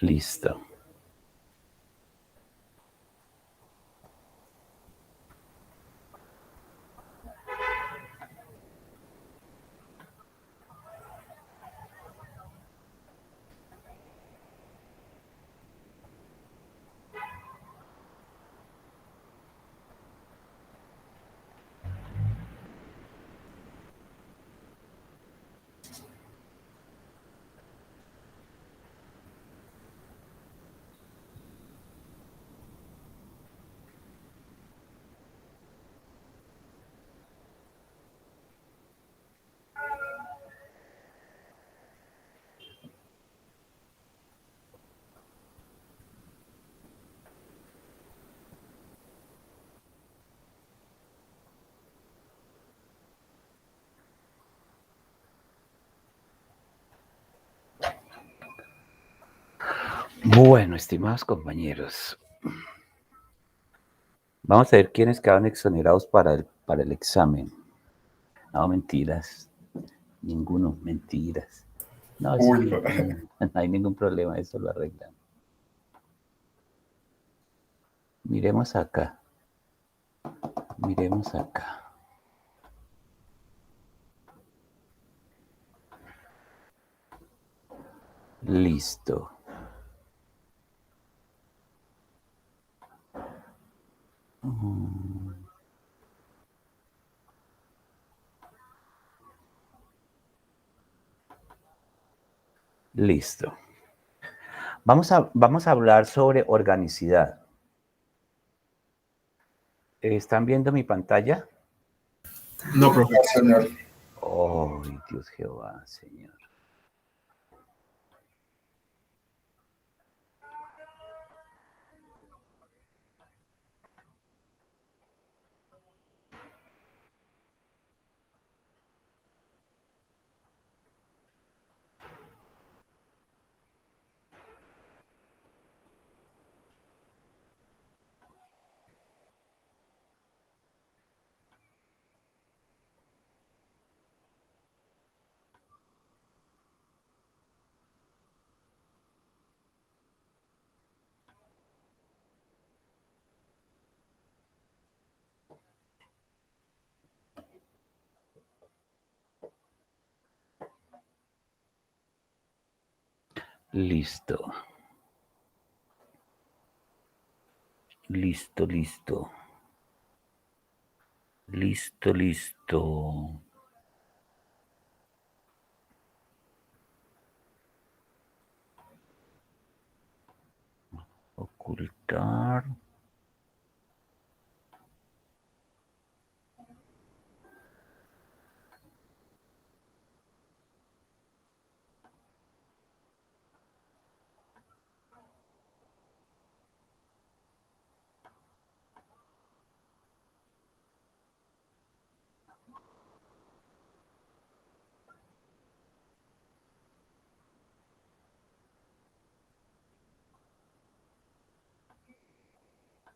Listo. Bueno, estimados compañeros, vamos a ver quiénes quedaron exonerados para el examen. No, mentiras. Ninguno, mentiras. No, sí, Uy, no hay ningún problema, eso lo arreglamos. Miremos acá. Miremos acá. Listo. Listo. Vamos a hablar sobre organicidad. ¿Están viendo mi pantalla? no, profesor. Oh, Dios Jehová, Señor. Listo. Listo, listo. Listo, listo. Ocultar.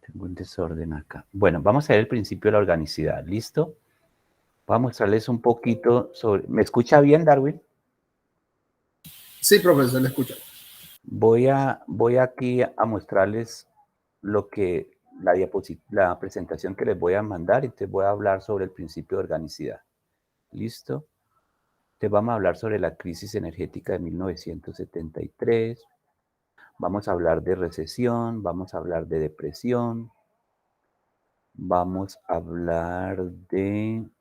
Tengo un desorden acá. Bueno, vamos a ver el principio de la organicidad. ¿Listo? Voy a mostrarles un poquito sobre... ¿Me escucha bien, Darwin? Sí, profesor, le escucho. Voy aquí a mostrarles lo que la presentación que les voy a mandar y te voy a hablar sobre el principio de organicidad. ¿Listo? Te vamos a hablar sobre la crisis energética de 1973. Vamos a hablar de recesión, vamos a hablar de depresión, vamos a hablar del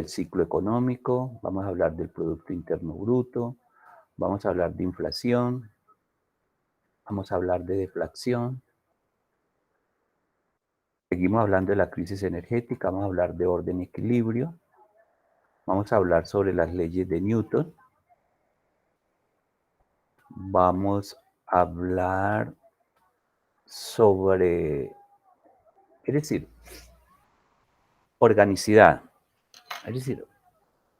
ciclo económico, vamos a hablar del Producto Interno Bruto, vamos a hablar de inflación, vamos a hablar de deflación. Seguimos hablando de la crisis energética, vamos a hablar de orden y equilibrio, vamos a hablar sobre las leyes de Newton, vamos a hablar sobre, es decir, organicidad, es decir,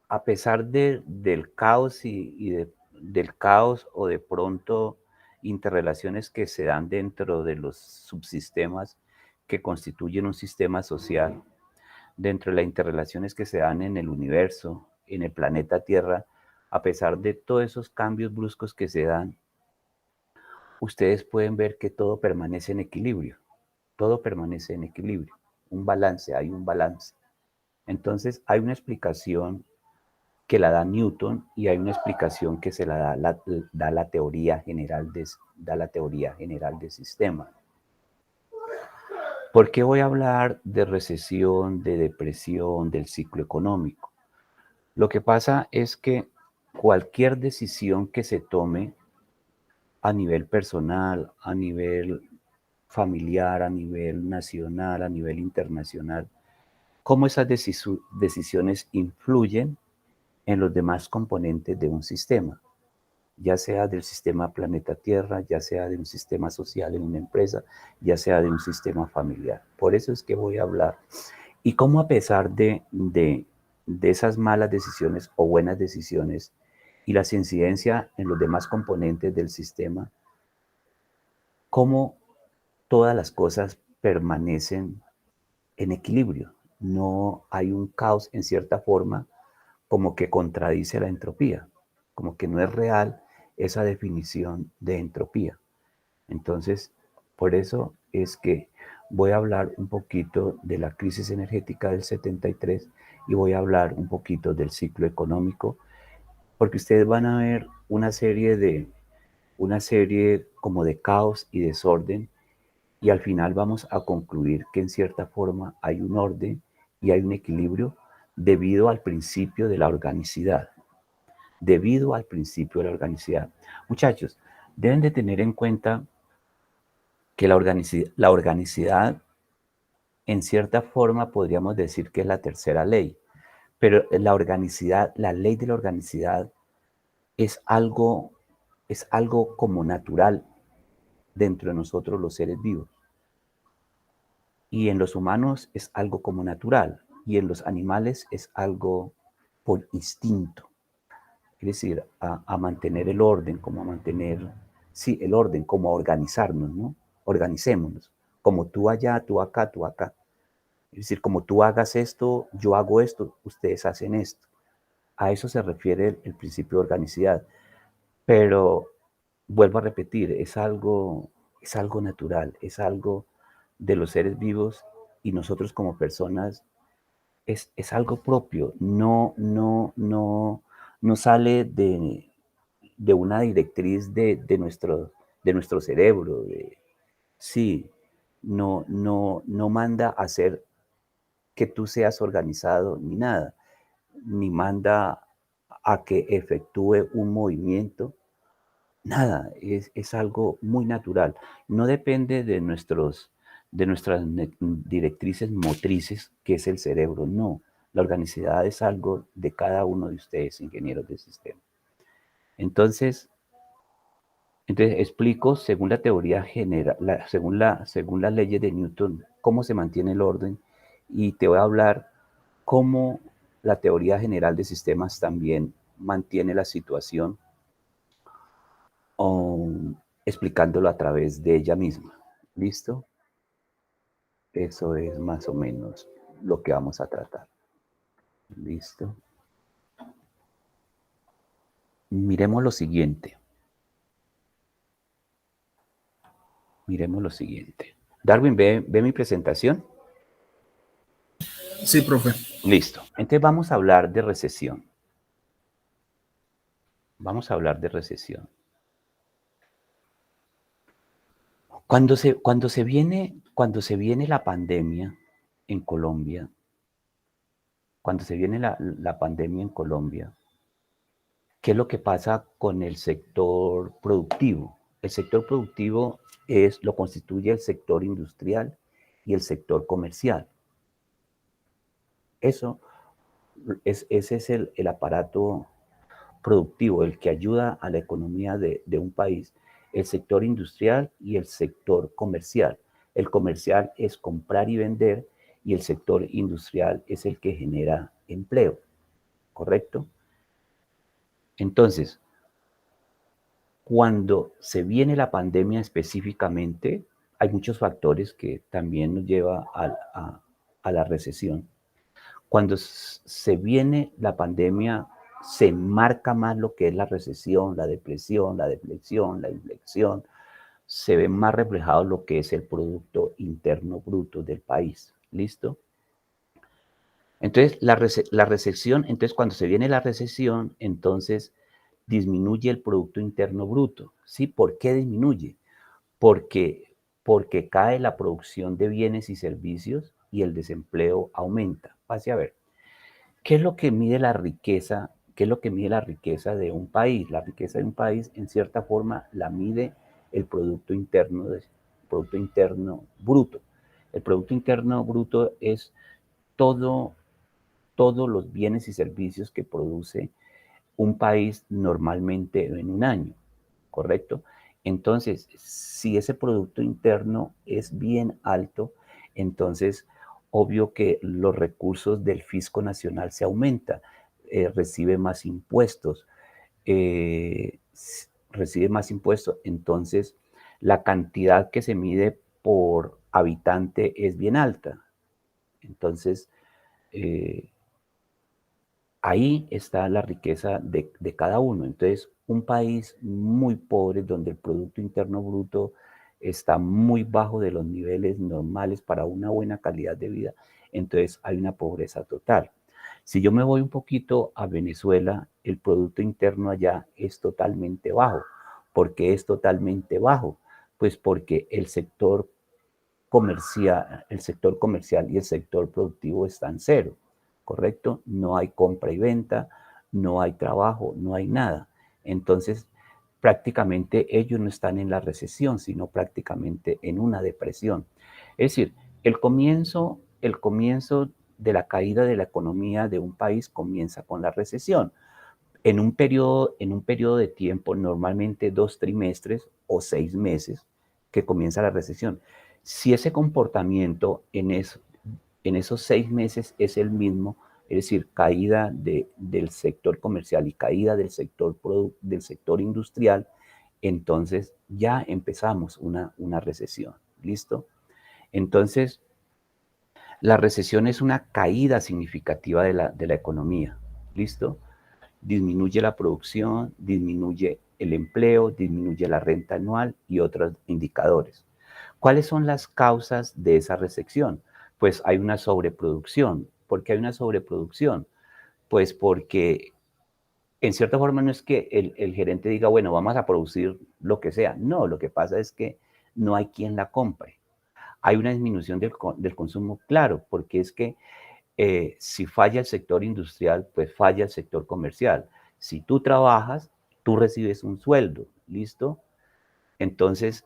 a pesar del caos del caos o de pronto interrelaciones que se dan dentro de los subsistemas que constituyen un sistema social, dentro de las interrelaciones que se dan en el universo, en el planeta Tierra, a pesar de todos esos cambios bruscos que se dan, ustedes pueden ver que todo permanece en equilibrio. Todo permanece en equilibrio. Un balance, hay un balance. Entonces, hay una explicación que la da Newton y hay una explicación que se la da la teoría general de sistema. ¿Por qué voy a hablar de recesión, de depresión, del ciclo económico? Lo que pasa es que cualquier decisión que se tome a nivel personal, a nivel familiar, a nivel nacional, a nivel internacional, cómo esas decisiones influyen en los demás componentes de un sistema, ya sea del sistema planeta Tierra, ya sea de un sistema social en una empresa, ya sea de un sistema familiar. Por eso es que voy a hablar. Y cómo a pesar de esas malas decisiones o buenas decisiones y las incidencias en los demás componentes del sistema, cómo todas las cosas permanecen en equilibrio. No hay un caos en cierta forma como que contradice la entropía, como que no es real esa definición de entropía. Entonces, por eso es que voy a hablar un poquito de la crisis energética del 73 y voy a hablar un poquito del ciclo económico, porque ustedes van a ver una serie como de caos y desorden y al final vamos a concluir que en cierta forma hay un orden y hay un equilibrio debido al principio de la organicidad. Debido al principio de la organicidad. Muchachos, deben de tener en cuenta que la organicidad en cierta forma podríamos decir que es la tercera ley, pero la organicidad, la ley de la organicidad es algo como natural dentro de nosotros los seres vivos. Y en los humanos es algo como natural y en los animales es algo por instinto. Es decir, a mantener el orden, como a mantener, sí, el orden, como a organizarnos, ¿no? Organicémonos, como tú allá, tú acá, tú acá. Es decir, como tú hagas esto, yo hago esto, ustedes hacen esto. A eso se refiere el principio de organicidad. Pero vuelvo a repetir, es algo natural, es algo de los seres vivos y nosotros como personas es algo propio, no sale de una directriz de nuestro cerebro. Sí, no manda a hacer que tú seas organizado ni nada, ni manda a que efectúe un movimiento, nada, es algo muy natural. No depende de nuestras directrices motrices, que es el cerebro, no. La organicidad es algo de cada uno de ustedes, ingenieros de sistema. Entonces explico, según la teoría general, según las leyes de Newton, cómo se mantiene el orden y te voy a hablar cómo la teoría general de sistemas también mantiene la situación explicándolo a través de ella misma. ¿Listo? Eso es más o menos lo que vamos a tratar. ¿Listo? Miremos lo siguiente. Miremos lo siguiente. Darwin, ¿ve mi presentación? Sí, profe. Listo. Entonces vamos a hablar de recesión. Vamos a hablar de recesión. Cuando se viene la pandemia en Colombia, cuando se viene la pandemia en Colombia, ¿qué es lo que pasa con el sector productivo? El sector productivo lo constituye el sector industrial y el sector comercial. Ese es el aparato productivo, el que ayuda a la economía de un país, el sector industrial y el sector comercial. El comercial es comprar y vender y el sector industrial es el que genera empleo, ¿correcto? Entonces, cuando se viene la pandemia específicamente, hay muchos factores que también nos llevan a la recesión. Cuando se viene la pandemia, se marca más lo que es la recesión, la depresión, la deflexión, la inflexión, se ve más reflejado lo que es el Producto Interno Bruto del país. ¿Listo? Entonces, la recesión, entonces cuando se viene la recesión, entonces disminuye el Producto Interno Bruto. ¿Sí? ¿Por qué disminuye? Porque cae la producción de bienes y servicios y el desempleo aumenta. Pase a ver, ¿qué es lo que mide la riqueza? ¿Qué es lo que mide la riqueza de un país? La riqueza de un país, en cierta forma, la mide el Producto Interno Bruto. El Producto Interno Bruto es todo, todos los bienes y servicios que produce un país normalmente en un año, ¿correcto? Entonces, si ese Producto Interno es bien alto, entonces obvio que los recursos del fisco nacional se aumentan, recibe más impuestos, eh, recibe más impuestos, entonces la cantidad que se mide por habitante es bien alta. Entonces, eh, ahí está la riqueza de cada uno. Entonces, un país muy pobre donde el Producto Interno Bruto está muy bajo de los niveles normales para una buena calidad de vida, entonces hay una pobreza total. Si yo me voy un poquito a Venezuela, el Producto Interno allá es totalmente bajo. ¿Por qué es totalmente bajo? Pues porque el sector comercial y el sector productivo están cero, ¿correcto? No hay compra y venta, no hay trabajo, no hay nada. Entonces, prácticamente ellos no están en la recesión, sino prácticamente en una depresión. Es decir, el comienzo de la caída de la economía de un país comienza con la recesión. En un periodo de tiempo, normalmente 2 trimestres o 6 meses, que comienza la recesión. Si ese comportamiento en esos 6 meses es el mismo, es decir, caída del sector comercial y caída del sector industrial, entonces ya empezamos una recesión. ¿Listo? Entonces, la recesión es una caída significativa de la economía. ¿Listo? Disminuye la producción, disminuye el empleo, disminuye la renta anual y otros indicadores. ¿Cuáles son las causas de esa recesión? Pues hay una sobreproducción. ¿Por qué hay una sobreproducción? Pues porque en cierta forma no es que el gerente diga, bueno, vamos a producir lo que sea. No, lo que pasa es que no hay quien la compre. Hay una disminución del consumo, claro, porque es que si falla el sector industrial, pues falla el sector comercial. Si tú trabajas, tú recibes un sueldo, ¿listo? Entonces,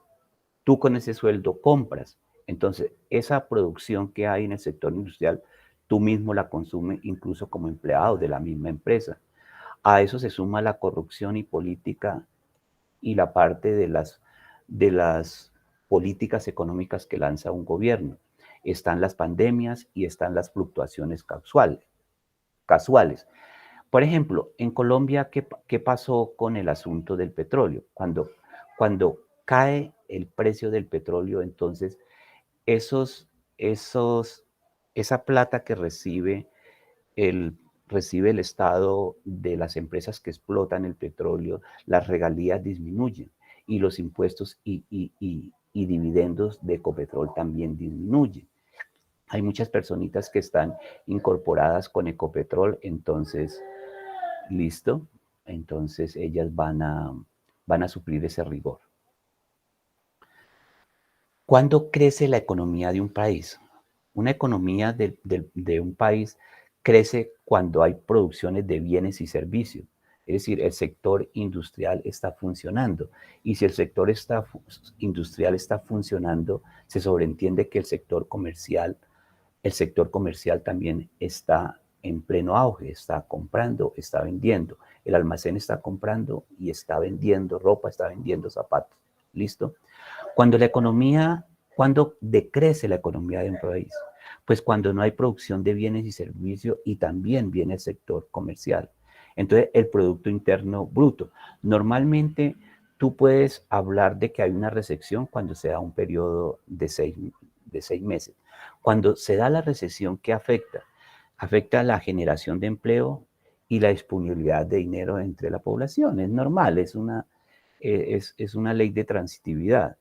tú con ese sueldo compras. Entonces, esa producción que hay en el sector industrial, tú mismo la consumes incluso como empleado de la misma empresa. A eso se suma la corrupción y política y la parte de las políticas económicas que lanza un gobierno. Están las pandemias y están las fluctuaciones casuales. Por ejemplo, en Colombia, ¿qué pasó con el asunto del petróleo? Cuando cae el precio del petróleo, entonces esos, esos, esa plata que el, recibe el Estado de las empresas que explotan el petróleo, las regalías disminuyen y los impuestos y dividendos de Ecopetrol también disminuyen. Hay muchas personitas que están incorporadas con Ecopetrol, entonces, listo, entonces ellas van a suplir ese rigor. ¿Cuándo crece la economía de un país? Una economía de un país crece cuando hay producciones de bienes y servicios. Es decir, el sector industrial está funcionando. Y si el sector industrial está funcionando, se sobreentiende que el sector comercial también está en pleno auge, está comprando, está vendiendo. El almacén está comprando y está vendiendo ropa, está vendiendo zapatos. ¿Listo? Cuando decrece la economía de un país, pues cuando no hay producción de bienes y servicios y también viene el sector comercial. Entonces, el Producto Interno Bruto. Normalmente, tú puedes hablar de que hay una recesión cuando se da un periodo de seis meses. Cuando se da la recesión, ¿qué afecta? Afecta la generación de empleo y la disponibilidad de dinero entre la población. Es normal, es una ley de transitividad.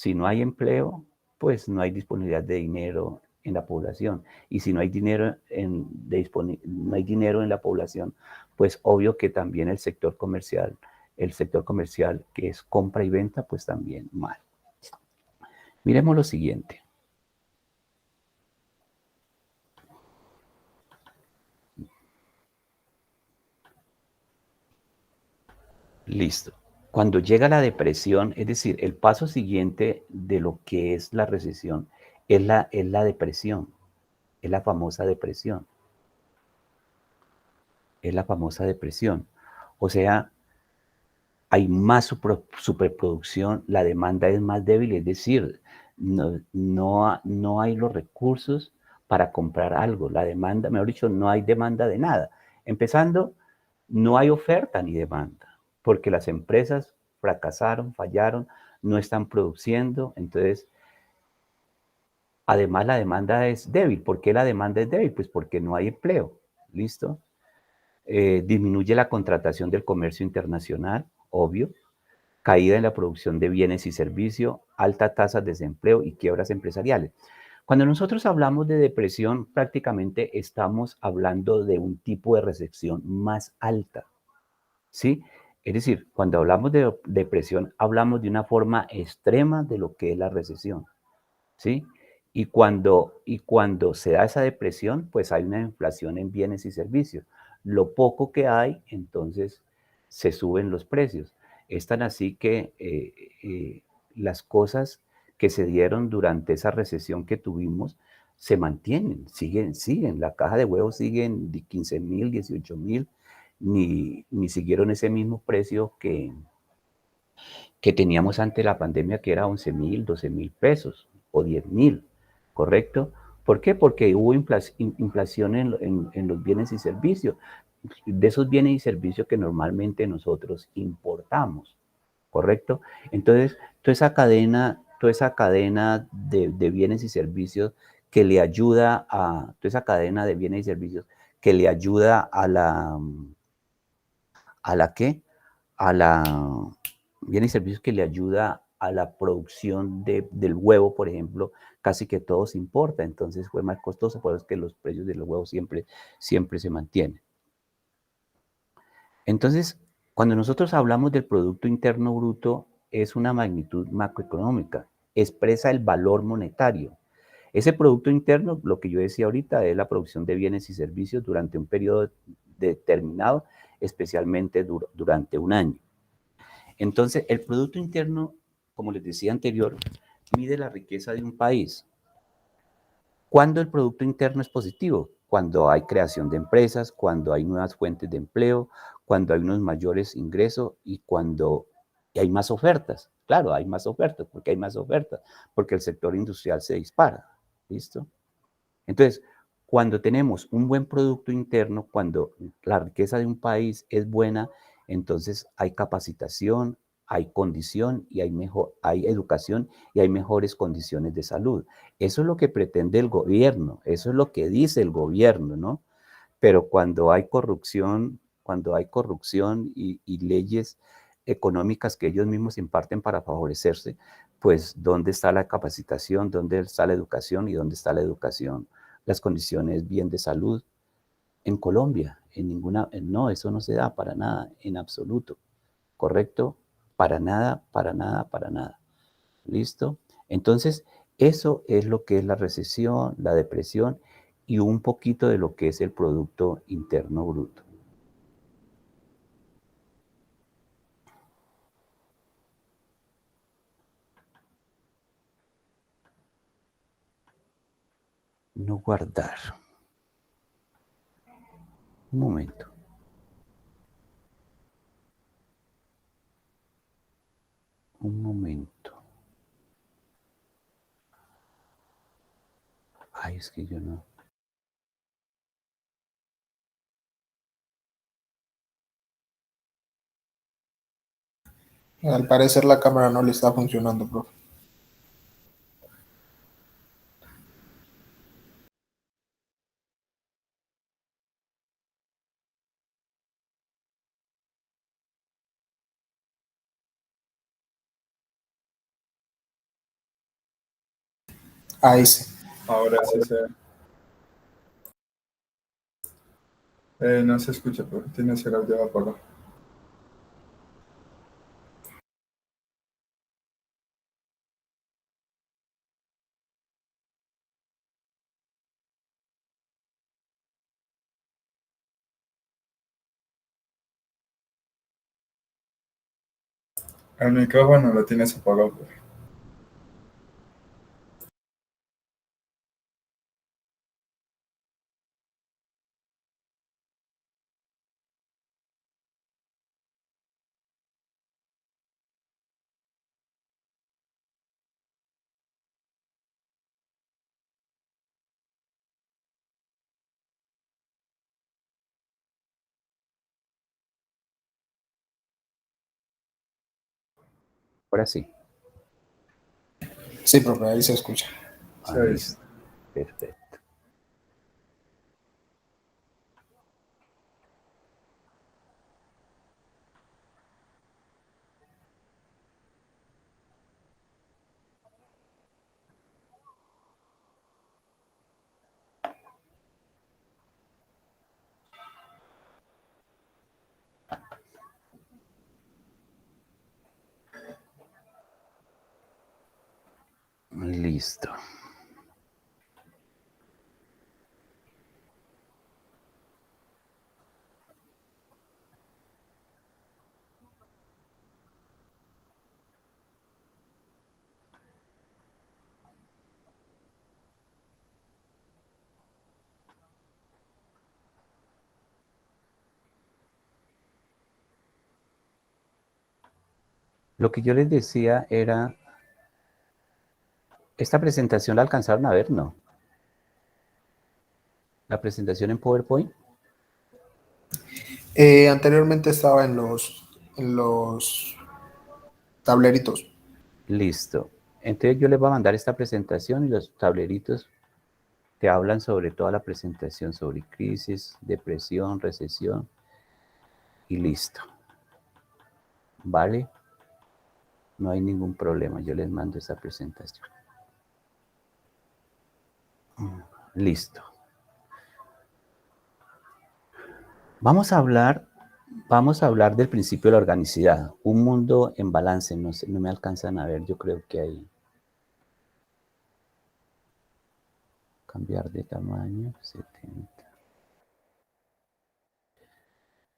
Si no hay empleo, pues no hay disponibilidad de dinero en la población. Y si no hay dinero no hay dinero en la población, pues obvio que también el sector comercial que es compra y venta, pues también mal. Miremos lo siguiente. Listo. Cuando llega la depresión, es decir, el paso siguiente de lo que es la recesión es la depresión, es la famosa depresión, es la famosa depresión. O sea, hay más superproducción, la demanda es más débil, es decir, no hay los recursos para comprar algo. La demanda, mejor dicho, no hay demanda de nada. Empezando, no hay oferta ni demanda, porque las empresas fracasaron, fallaron, no están produciendo. Entonces, además la demanda es débil. ¿Por qué la demanda es débil? Pues porque no hay empleo. ¿Listo? Disminuye la contratación del comercio internacional, obvio. Caída en la producción de bienes y servicios, alta tasa de desempleo y quiebras empresariales. Cuando nosotros hablamos de depresión, prácticamente estamos hablando de un tipo de recesión más alta, ¿sí? Es decir, cuando hablamos de depresión, hablamos de una forma extrema de lo que es la recesión, ¿sí? Y cuando se da esa depresión, pues hay una inflación en bienes y servicios. Lo poco que hay, entonces se suben los precios. Es tan así que las cosas que se dieron durante esa recesión que tuvimos se mantienen, siguen. La caja de huevos sigue en 15.000, 18.000, ni siguieron ese mismo precio que teníamos ante la pandemia, que era 11.000, 12.000 pesos o 10.000, ¿correcto? ¿Por qué? Porque hubo inflación en los bienes y servicios, de esos bienes y servicios que normalmente nosotros importamos, ¿correcto? Entonces, toda esa cadena de bienes y servicios que le ayuda a, toda esa cadena de bienes y servicios que le ayuda ¿a la qué? A la bienes y servicios que le ayuda a la producción del huevo, por ejemplo, casi que todo se importa, entonces fue más costoso, por eso es que los precios de los huevos siempre se mantienen. Entonces, cuando nosotros hablamos del Producto Interno Bruto, es una magnitud macroeconómica, expresa el valor monetario. Ese Producto Interno, lo que yo decía ahorita, es la producción de bienes y servicios durante un periodo determinado, especialmente durante un año. Entonces, el Producto Interno, como les decía anterior, mide la riqueza de un país. ¿Cuándo el Producto Interno es positivo? Cuando hay creación de empresas, cuando hay nuevas fuentes de empleo, cuando hay unos mayores ingresos y cuando hay más ofertas. Claro, hay más ofertas. ¿Por qué hay más ofertas? Porque el sector industrial se dispara. ¿Listo? Entonces, cuando tenemos un buen Producto Interno, cuando la riqueza de un país es buena, entonces hay capacitación, hay condición y hay educación y hay mejores condiciones de salud. Eso es lo que pretende el gobierno, eso es lo que dice el gobierno, ¿no? Pero cuando hay corrupción y leyes económicas que ellos mismos imparten para favorecerse, pues ¿dónde está la capacitación? ¿Dónde está la educación? ¿Y dónde está la educación? Las condiciones bien de salud en Colombia, no, eso no se da para nada, en absoluto, ¿correcto? Para nada, para nada, para nada. ¿Listo? Entonces, eso es lo que es la recesión, la depresión y un poquito de lo que es el Producto Interno Bruto. No guardar. Un momento. Un momento. Ay, es que yo no. Al parecer la cámara no le está funcionando, profe. Ahí sí. Ahora sí se... no se escucha, porque tienes el audio apagado. El micrófono lo tienes apagado, pues. Ahora sí. Sí, profe, ahí se escucha. Ah, Sí, listo. Perfecto. Listo. Lo que yo les decía era, ¿esta presentación la alcanzaron a ver? No. ¿La presentación en PowerPoint? Anteriormente estaba en los tableritos. Listo. Entonces yo les voy a mandar esta presentación y los tableritos que hablan sobre toda la presentación, sobre crisis, depresión, recesión y listo. ¿Vale? No hay ningún problema, yo les mando esa presentación. Listo. Vamos a hablar del principio de la organicidad. Un mundo en balance, no sé, no me alcanzan a ver, yo creo que hay. Cambiar de tamaño, 70.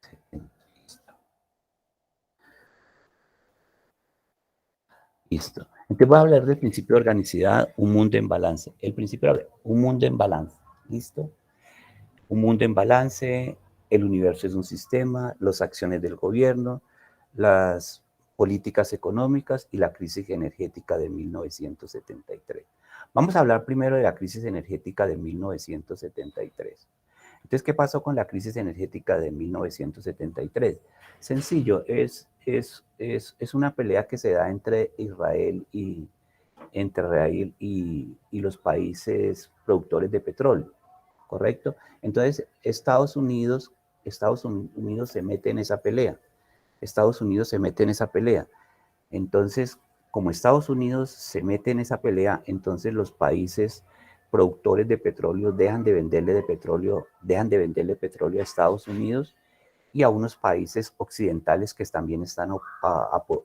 70, listo. Listo. Entonces voy a hablar del principio de organicidad, un mundo en balance. El principio de un mundo en balance. ¿Listo? Un mundo en balance, el universo es un sistema, las acciones del gobierno, las políticas económicas y la crisis energética de 1973. Vamos a hablar primero de la crisis energética de 1973. Entonces, ¿qué pasó con la crisis energética de 1973? Sencillo, es una pelea que se da entre Israel y los países productores de petróleo, ¿correcto? Entonces, Estados Unidos se mete en esa pelea. Estados Unidos se mete en esa pelea. Entonces, como Estados Unidos se mete en esa pelea, entonces los países productores de petróleo dejan de venderle petróleo a Estados Unidos y a unos países occidentales que también están,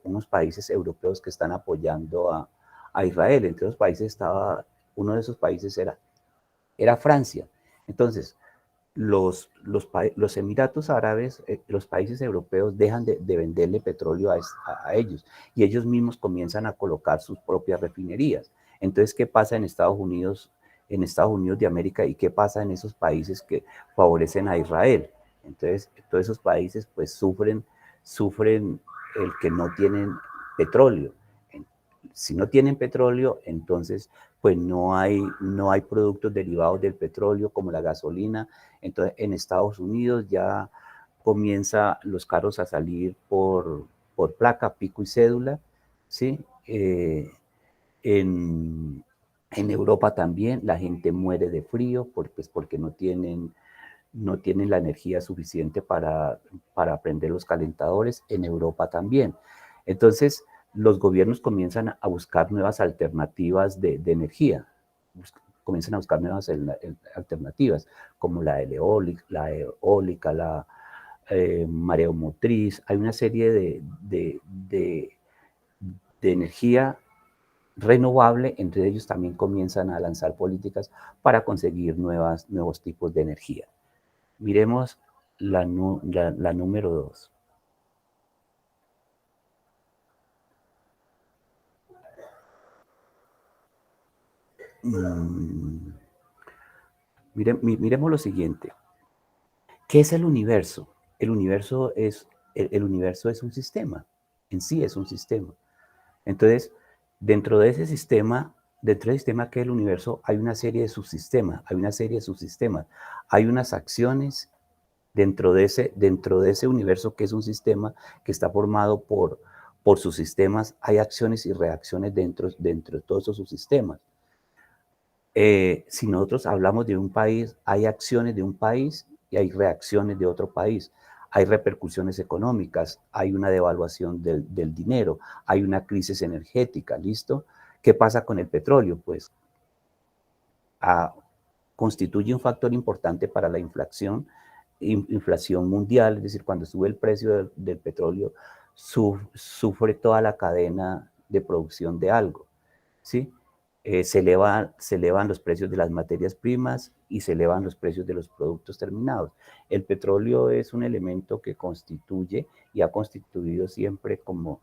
unos países europeos que están apoyando a Israel. Entre los países uno de esos países era Francia. Entonces, los Emiratos Árabes, los países europeos dejan de venderle petróleo a ellos y ellos mismos comienzan a colocar sus propias refinerías. Entonces, ¿qué pasa en Estados Unidos de América y qué pasa en esos países que favorecen a Israel? Entonces, todos esos países pues sufren el que no tienen petróleo. Si no tienen petróleo, entonces pues no hay productos derivados del petróleo como la gasolina. Entonces en Estados Unidos ya comienza los carros a salir por placa, pico y cédula, ¿sí? En Europa también la gente muere de frío porque no tienen la energía suficiente para prender los calentadores, en Europa también. Entonces, los gobiernos comienzan a buscar nuevas alternativas de energía, comiencen a buscar nuevas alternativas, como la eólica, la mareomotriz. Hay una serie de energía renovable, entre ellos también comienzan a lanzar políticas para conseguir nuevos tipos de energía. Miremos la número 2. Miremos lo siguiente. ¿Qué es el universo? El universo es un sistema, en sí es un sistema. Entonces, dentro del sistema que es el universo, hay una serie de subsistemas, hay unas acciones dentro de ese universo que es un sistema que está formado por subsistemas, hay acciones y reacciones dentro de todos esos subsistemas. Si nosotros hablamos de un país, hay acciones de un país y hay reacciones de otro país. Hay repercusiones económicas, hay una devaluación del dinero, hay una crisis energética, ¿listo? ¿Qué pasa con el petróleo? Pues constituye un factor importante para la inflación mundial, es decir, cuando sube el precio del petróleo, sufre toda la cadena de producción de algo, ¿sí? Se elevan los precios de las materias primas y se elevan los precios de los productos terminados. El petróleo es un elemento que constituye y ha constituido siempre como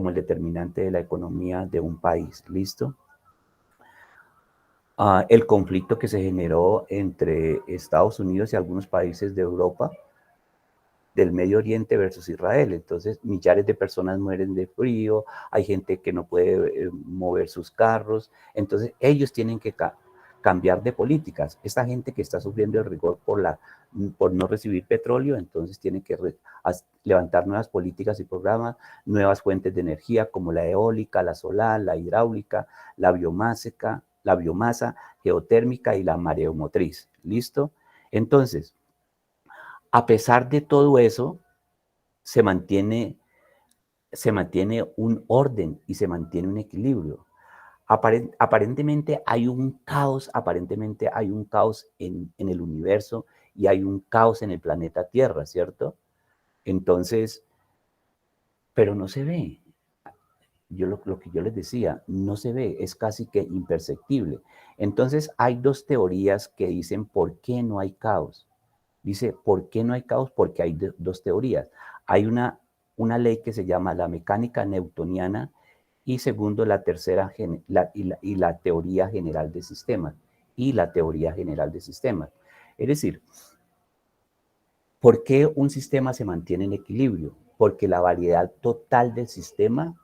el determinante de la economía de un país, ¿listo? El conflicto que se generó entre Estados Unidos y algunos países de Europa, del Medio Oriente versus Israel. Entonces, millares de personas mueren de frío, hay gente que no puede mover sus carros. Entonces, ellos tienen que cambiar de políticas. Esta gente que está sufriendo el rigor por no recibir petróleo, entonces tienen que levantar nuevas políticas y programas, nuevas fuentes de energía como la eólica, la solar, la hidráulica, la biomasa geotérmica y la mareomotriz. ¿Listo? Entonces, a pesar de todo eso, se mantiene un orden y se mantiene un equilibrio. Aparentemente hay un caos en el universo y hay un caos en el planeta Tierra, ¿cierto? Entonces, pero no se ve. Lo que yo les decía, no se ve, es casi que imperceptible. Entonces, hay dos teorías que dicen por qué no hay caos. Dice, ¿por qué no hay caos? Porque hay dos teorías. Hay una ley que se llama la mecánica newtoniana y segundo, la teoría general de sistemas. Es decir, ¿por qué un sistema se mantiene en equilibrio? Porque la variedad total del sistema,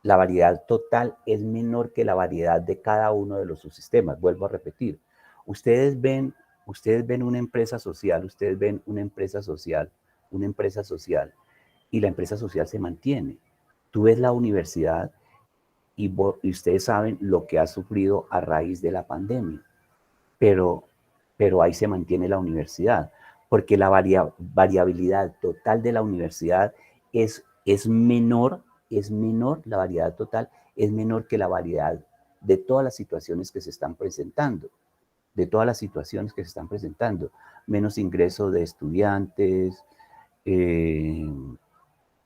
la variedad total es menor que la variedad de cada uno de los subsistemas. Vuelvo a repetir, ustedes ven una empresa social, y la empresa social se mantiene. Tú ves la universidad y ustedes saben lo que ha sufrido a raíz de la pandemia, pero ahí se mantiene la universidad, porque la variabilidad total de la universidad es menor, la variedad total es menor que la variedad de todas las situaciones que se están presentando. Menos ingreso de estudiantes,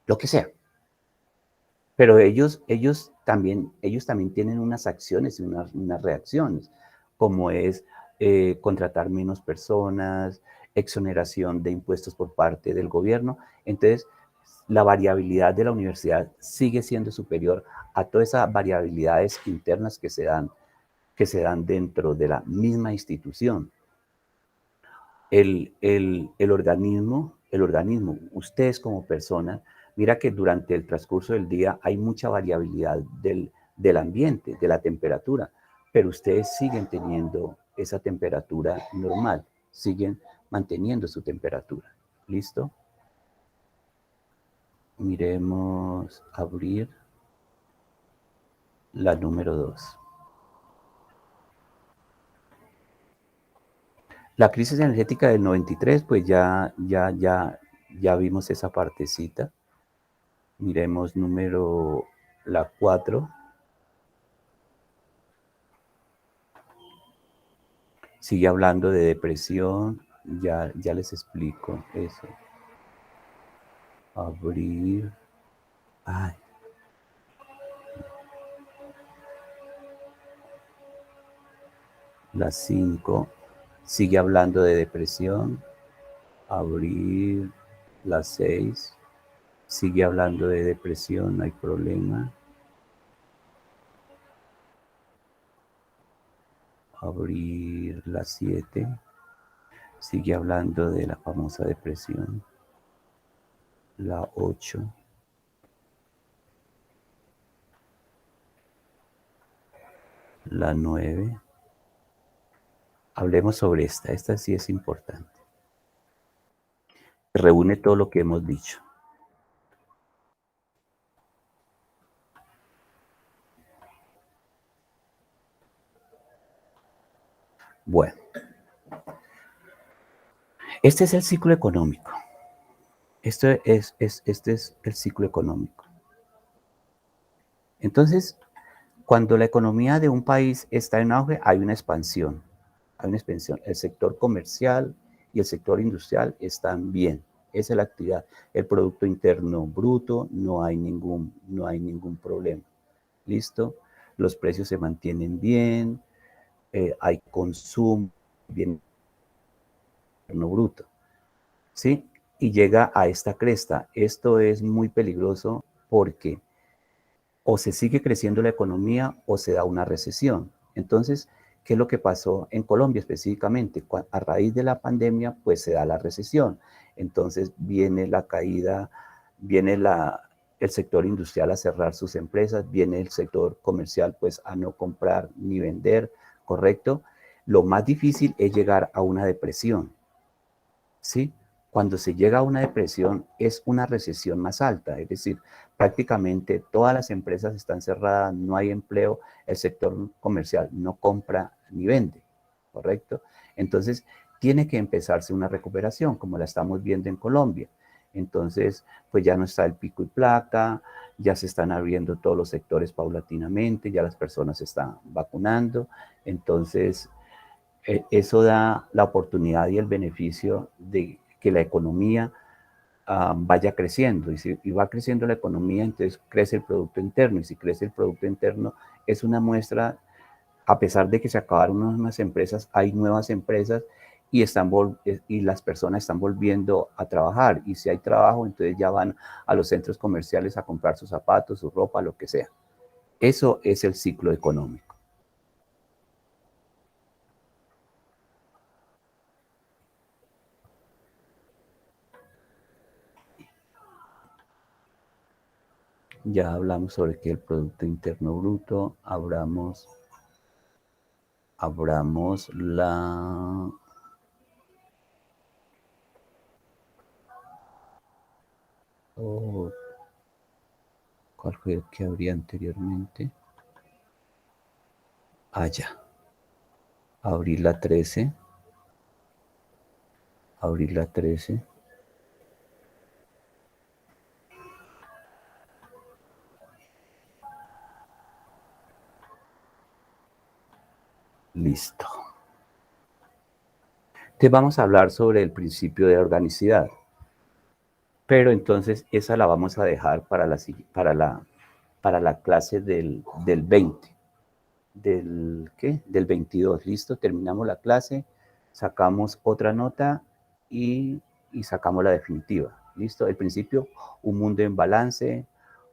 lo que sea. Pero ellos también tienen unas acciones y unas reacciones, como es contratar menos personas, exoneración de impuestos por parte del gobierno. Entonces, la variabilidad de la universidad sigue siendo superior a todas esas variabilidades internas que se dan dentro de la misma institución. El organismo, ustedes como personas, mira que durante el transcurso del día hay mucha variabilidad del ambiente, de la temperatura, pero ustedes siguen teniendo esa temperatura normal, siguen manteniendo su temperatura. ¿Listo? Miremos, abrir la número 2. La crisis energética del 93, pues ya vimos esa partecita. Miremos la 4. Sigue hablando de depresión, ya les explico eso. Abrir, ay. Las 5, sigue hablando de depresión. Abrir, las 6, sigue hablando de depresión, no hay problema. Abrir, las 7, sigue hablando de la famosa depresión. La 8, la 9. Hablemos sobre esta sí es importante. Reúne todo lo que hemos dicho. Bueno, este es el ciclo económico. Este es el ciclo económico. Entonces, cuando la economía de un país está en auge, hay una expansión. Hay una expansión. El sector comercial y el sector industrial están bien. Esa es la actividad. El Producto Interno Bruto, no hay ningún problema. ¿Listo? Los precios se mantienen bien, hay consumo bien interno bruto. ¿Sí? Y llega a esta cresta. Esto es muy peligroso porque o se sigue creciendo la economía o se da una recesión. Entonces, ¿qué es lo que pasó en Colombia específicamente? A raíz de la pandemia, pues se da la recesión. Entonces viene la caída, viene el sector industrial a cerrar sus empresas, viene el sector comercial pues a no comprar ni vender, ¿correcto? Lo más difícil es llegar a una depresión, ¿sí? Cuando se llega a una depresión es una recesión más alta, es decir, prácticamente todas las empresas están cerradas, no hay empleo, el sector comercial no compra ni vende, ¿correcto? Entonces, tiene que empezarse una recuperación, como la estamos viendo en Colombia. Entonces, pues ya no está el pico y placa, ya se están abriendo todos los sectores paulatinamente, ya las personas se están vacunando, entonces eso da la oportunidad y el beneficio de que la economía vaya creciendo. Y va creciendo la economía, entonces crece el Producto Interno. Y si crece el Producto Interno, es una muestra, a pesar de que se acabaron unas empresas, hay nuevas empresas y las personas están volviendo a trabajar. Y si hay trabajo, entonces ya van a los centros comerciales a comprar sus zapatos, su ropa, lo que sea. Eso es el ciclo económico. Ya hablamos sobre que el Producto Interno Bruto, abramos la... Oh, ¿cuál fue el que abrí anteriormente? Ya. Abrir la 13. Abrir la 13. Listo. Entonces vamos a hablar sobre el principio de organicidad. Pero entonces esa la vamos a dejar para la clase del 20. Del 22. Listo, terminamos la clase, sacamos otra nota y sacamos la definitiva. Listo, el principio, un mundo en balance,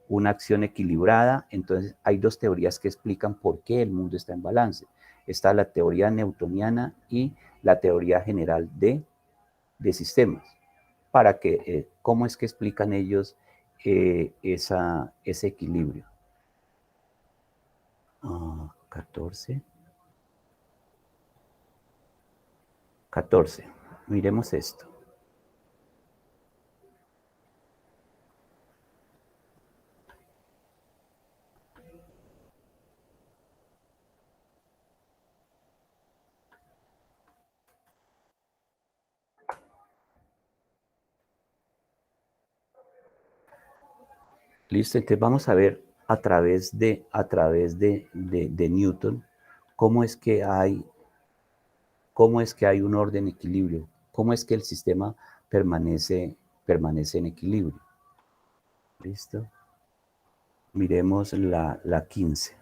una acción equilibrada. Entonces hay dos teorías que explican por qué el mundo está en balance. Está la teoría newtoniana y la teoría general de sistemas. Para que, ¿cómo es que explican ellos ese equilibrio? 14. 14. Miremos esto. Listo, entonces vamos a ver a través de Newton cómo es que hay cómo es que hay un orden, equilibrio, cómo es que el sistema permanece en equilibrio. ¿Listo? Miremos la 15.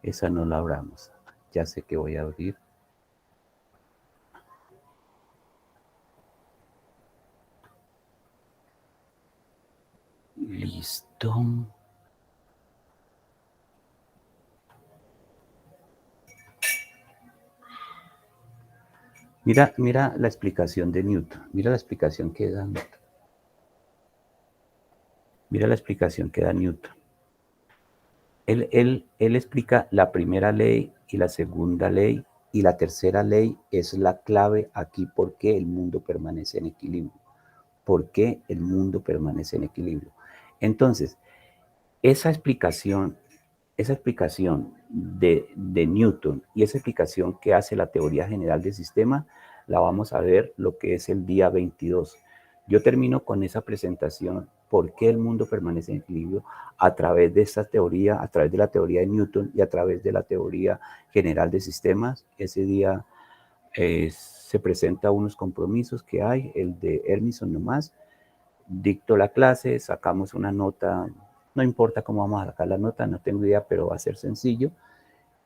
Esa no la abramos. Ya sé que voy a abrir. Listo. Mira la explicación de Newton. Mira la explicación que da Newton. Mira la explicación que da Newton. Él explica la primera ley y la segunda ley, y la tercera ley es la clave aquí por qué el mundo permanece en equilibrio. ¿Por qué el mundo permanece en equilibrio? Entonces, esa explicación de Newton y esa explicación que hace la teoría general del sistema, la vamos a ver lo que es el día 22. Yo termino con esa presentación, por qué el mundo permanece en equilibrio, a través de esta teoría, a través de la teoría de Newton y a través de la teoría general de sistemas. Ese día se presenta unos compromisos que hay, el de Hermison nomás. Dicto la clase, sacamos una nota, no importa cómo vamos a sacar la nota, no tengo idea, pero va a ser sencillo.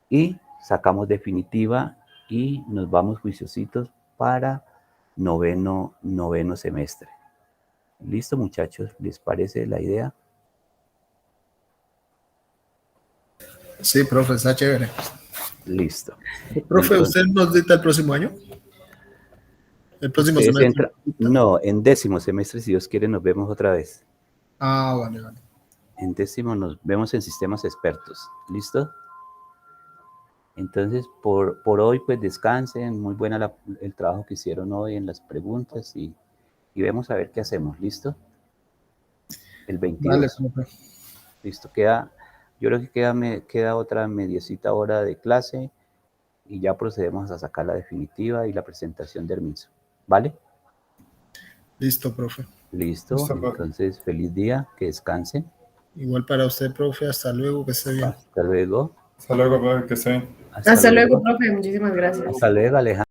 Y sacamos definitiva y nos vamos juiciositos para noveno semestre. ¿Listo, muchachos? ¿Les parece la idea? Sí, profe, está chévere. Listo. Profe, Entonces, ¿usted nos dicta el próximo año? El próximo semestre. No, en 10º semestre, si Dios quiere, nos vemos otra vez. Ah, vale. En 10º nos vemos en sistemas expertos. ¿Listo? Entonces, por hoy, pues descansen. Muy buena el trabajo que hicieron hoy en las preguntas y vemos a ver qué hacemos. ¿Listo? El 22. Vale, profe. Listo. Yo creo que queda otra mediecita hora de clase y ya procedemos a sacar la definitiva y la presentación de Hermison. ¿Vale? Listo, profe. Listo. Listo, profe. Entonces, feliz día. Que descansen. Igual para usted, profe. Hasta luego, que esté bien. Hasta luego. Hasta luego, profe, que esté bien. Hasta luego, profe. Muchísimas gracias. Hasta luego, Alejandro.